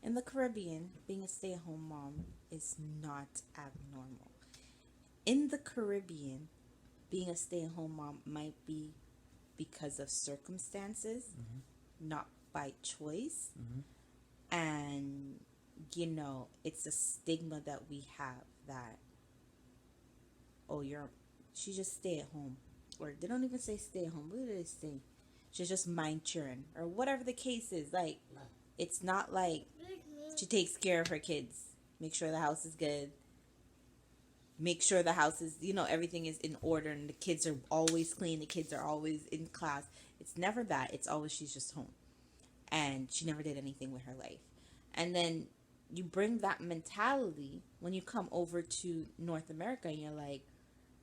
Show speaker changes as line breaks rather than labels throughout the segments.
In the Caribbean, being a stay-at-home mom is not abnormal. In the Caribbean, being a stay-at-home mom might be because of circumstances, not by choice. And, it's a stigma that we have that, oh, she just stay at home. Or they don't even say stay at home. What do they say? She just mind children. Or whatever the case is. Like, it's not like she takes care of her kids. Make sure the house is good. Make sure the house is, everything is in order and the kids are always clean. The kids are always in class. It's never that. It's always she's just home. And she never did anything with her life. And then you bring that mentality when you come over to North America and you're like,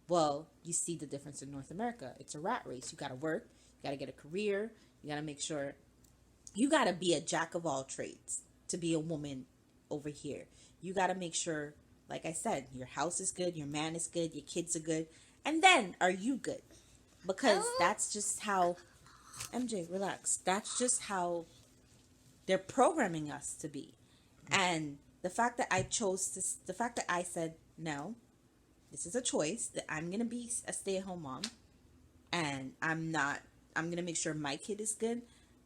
well, you see the difference in North America. It's a rat race. You got to work. You got to get a career. You got to make sure you got to be a jack of all trades to be a woman over here. You got to make sure, like I said, your house is good, your man is good, your kids are good. And then are you good? Because that's just how, MJ, relax. That's just how they're programming us to be. And the fact that the fact that I said, no, this is a choice, that I'm going to be a stay-at-home mom and I'm going to make sure my kid is good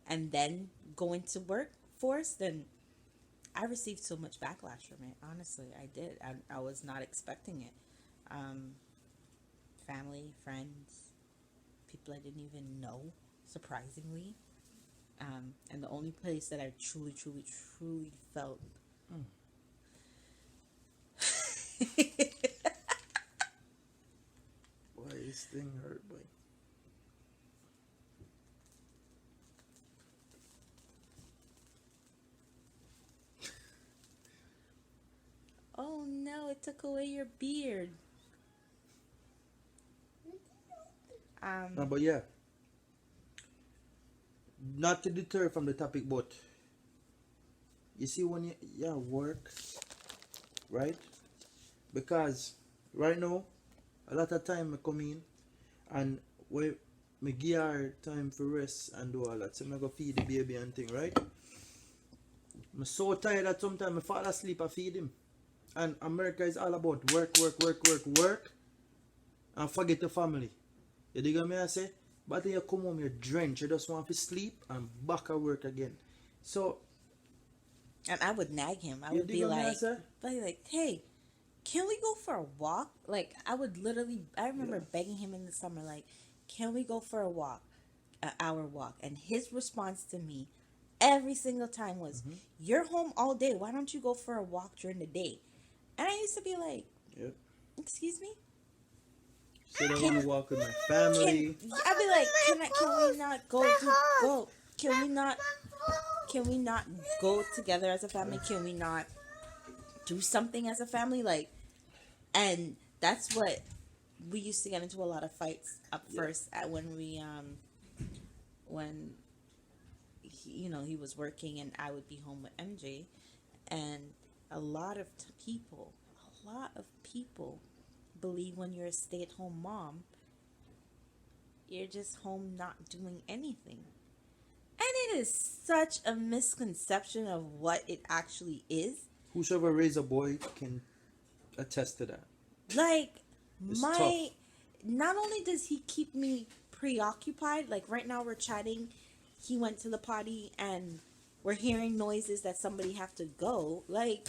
and then go into workforce, then I received so much backlash from it. Honestly, I did. I was not expecting it. Family, friends, people I didn't even know, surprisingly. And the only place that I truly, truly, truly felt
Why this thing hurt, boy?
oh no, it took away your beard.
No, but yeah, not to deter from the topic, but you see when you work, right? Because right now, a lot of time I come in and we me give her time for rest and do all that. So I go feed the baby and thing, right? I'm so tired that sometimes I fall asleep I feed him. And America is all about work, work, work, work, work, and forget the family. You dig what me I say? But then you come home, you're drenched, you just want to sleep and back at work again. So,
And I would nag him. I
you
would
dig what me I say?
hey, can we go for a walk? Like, I would literally, I remember
Yeah.
begging him in the summer, like, can we go for a walk, an hour walk? And his response to me every single time was, you're home all day. Why don't you go for a walk during the day? And I used to be like,
Yep.
excuse me?
So I want
Can,
to walk with my
can,
family.
I'd be like, can we not go? Can we not go together as a family? Can we not do something as a family? Like, and that's what we used to get into a lot of fights up
Yeah.
first at when he was working and I would be home with MJ, and a lot of people believe when you're a stay-at-home mom, you're just home not doing anything. And it is such a misconception of what it actually is.
Whosoever raised a boy can attest to that.
Like,
It's
my
tough.
not only does he keep me preoccupied, like right now we're chatting, he went to the potty and we're hearing noises that somebody have to go. Like,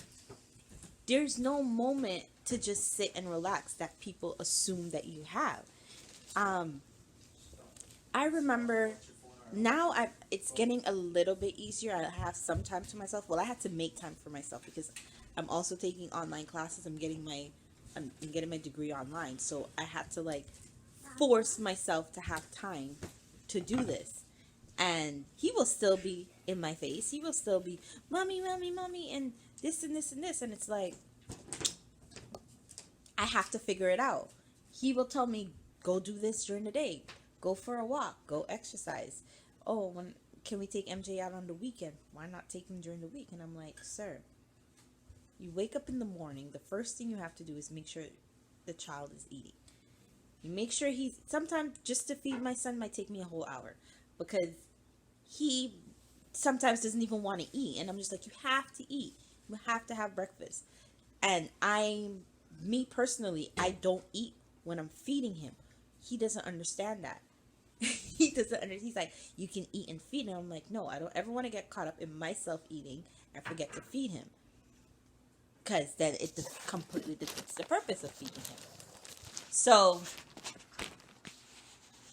there's no moment to just sit and relax that people assume that you have. Um, I remember now it's getting a little bit easier. I have some time to myself. Well, I had to make time for myself because I'm also taking online classes. I'm getting my degree online. So I had to like force myself to have time to do this. And he will still be in my face. He will still be, mommy, mommy, mommy, and this and this and this. And it's like, I have to figure it out. He will tell me, go do this during the day, go for a walk, go exercise. Oh, when can we take MJ out on the weekend? Why not take him during the week? And I'm like, sir, you wake up in the morning. The first thing you have to do is make sure the child is eating. You make sure sometimes just to feed my son might take me a whole hour because he sometimes doesn't even want to eat, and I'm just like, you have to eat, you have to have breakfast. And me personally, I don't eat when I'm feeding him. He doesn't understand that. He doesn't understand. He's like, you can eat and feed him. I'm like, no, I don't ever want to get caught up in myself eating and forget to feed him, because then it just completely defeats the purpose of feeding him. So,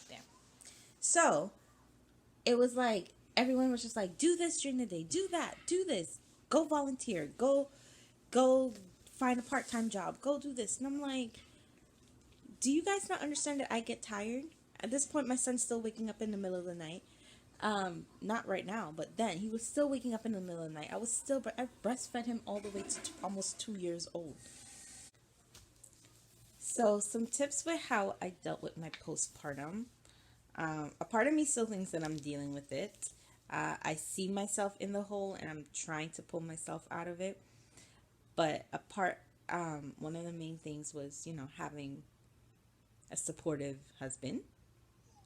damn. So it was like everyone was just like, do this during the day, do that, do this, go volunteer, go find a part-time job, go do this. And I'm like, do you guys not understand that I get tired? At this point, my son's still waking up in the middle of the night. Not right now, but then he was still waking up in the middle of the night. I breastfed him all the way to almost 2 years old. So some tips with how I dealt with my postpartum. A part of me still thinks that I'm dealing with it. I see myself in the hole and I'm trying to pull myself out of it. But one of the main things was, having a supportive husband.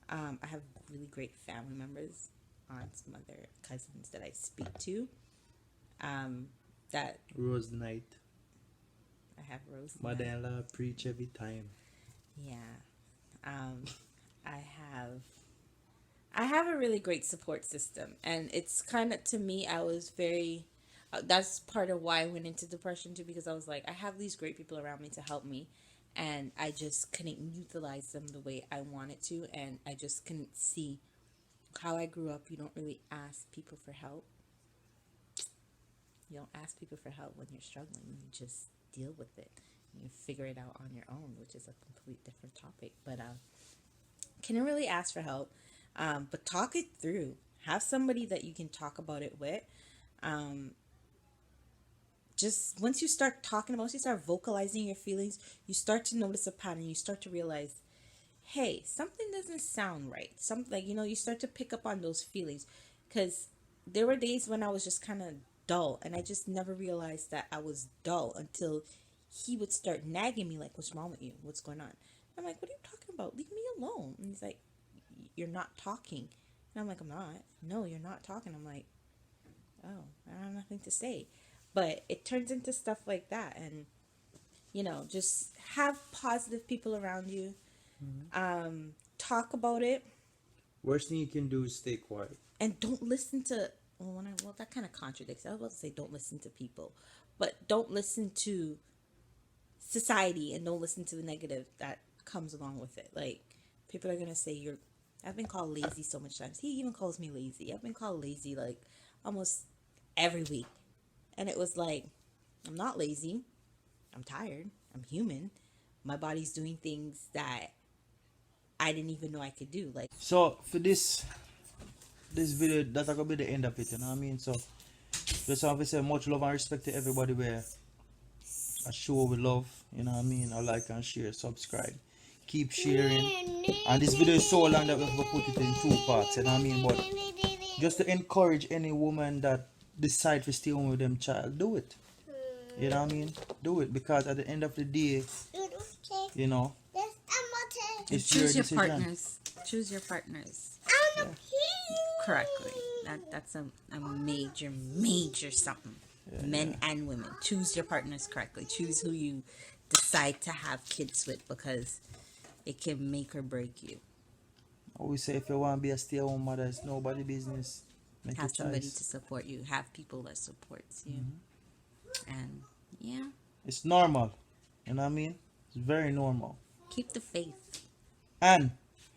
I have really great family members, aunts, mother, cousins that I speak to. That
Rose night.
I have Rose.
Mother-in-law preach every time.
Yeah. I have a really great support system, and it's kind of, to me, I was very that's part of why I went into depression too, because I was like, I have these great people around me to help me, and I just couldn't utilize them the way I wanted to, and I just couldn't see how I grew up. You don't really ask people for help. You don't ask people for help when you're struggling. You just deal with it. You figure it out on your own, which is a complete different topic. But can really ask for help, but talk it through. Have somebody that you can talk about it with. Just once you start once you start vocalizing your feelings, you start to notice a pattern. You start to realize, hey, something doesn't sound right. Something, like, you start to pick up on those feelings, because there were days when I was just kind of dull, and I just never realized that I was dull until he would start nagging me, like, what's wrong with you? What's going on? I'm like, what are you talking about? Leave me alone. And he's like, you're not talking. And I'm like, I'm not. No, you're not talking. I'm like, oh, I have nothing to say. But it turns into stuff like that. And, just have positive people around you. Talk about it.
Worst thing you can do is stay quiet.
And don't listen to, well, that kind of contradicts. I was about to say don't listen to people. But don't listen to society, and don't listen to the negative that comes along with it. Like, people are going to say I've been called lazy so much times. He even calls me lazy. I've been called lazy like almost every week. And it was like, I'm not lazy. I'm tired. I'm human. My body's doing things that I didn't even know I could do. Like,
so for this video, that's gonna be the end of it, you know what I mean? So just want to say much love and respect to everybody where I show with love, you know what I mean? I like and share, subscribe, keep sharing. And this video is so long that we have to put it in 2 parts, you know what I mean? But just to encourage any woman that decide to stay home with them child, do it. You know what I mean? Do it, because at the end of the day, it's
choose
your
your partners. Choose your partners.
Yeah.
Correctly. That's a major something. Men and women. Choose your partners correctly. Choose who you decide to have kids with, because it can make or break you.
I always say, if you want to be a stay-at-home mother, it's nobody's business. Make
Have
a
somebody
choice.
to support you. Have people that supports you. And yeah,
It's normal. You know what I mean? It's very normal.
keep the faith.
And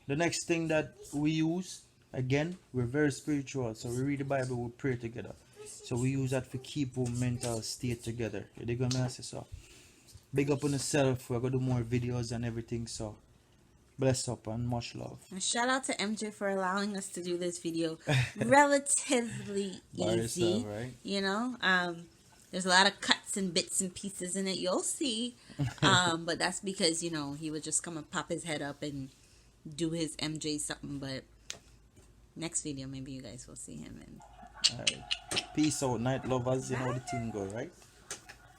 the next thing that we use, again, we're very spiritual. So we read the Bible, we pray together. So we use that to keep our mental state together. You're going to say so. Big up on yourself. We're going to do more videos and everything. So bless up and much love.
And shout out to MJ for allowing us to do this video relatively easy.
Yourself,
right? There's a lot of cuts and bits and pieces in it. You'll see. But that's because, he would just come and pop his head up and do his MJ something. But next video, maybe you guys will see him.
All right. Peace out, night lovers. You know how the thing go, right?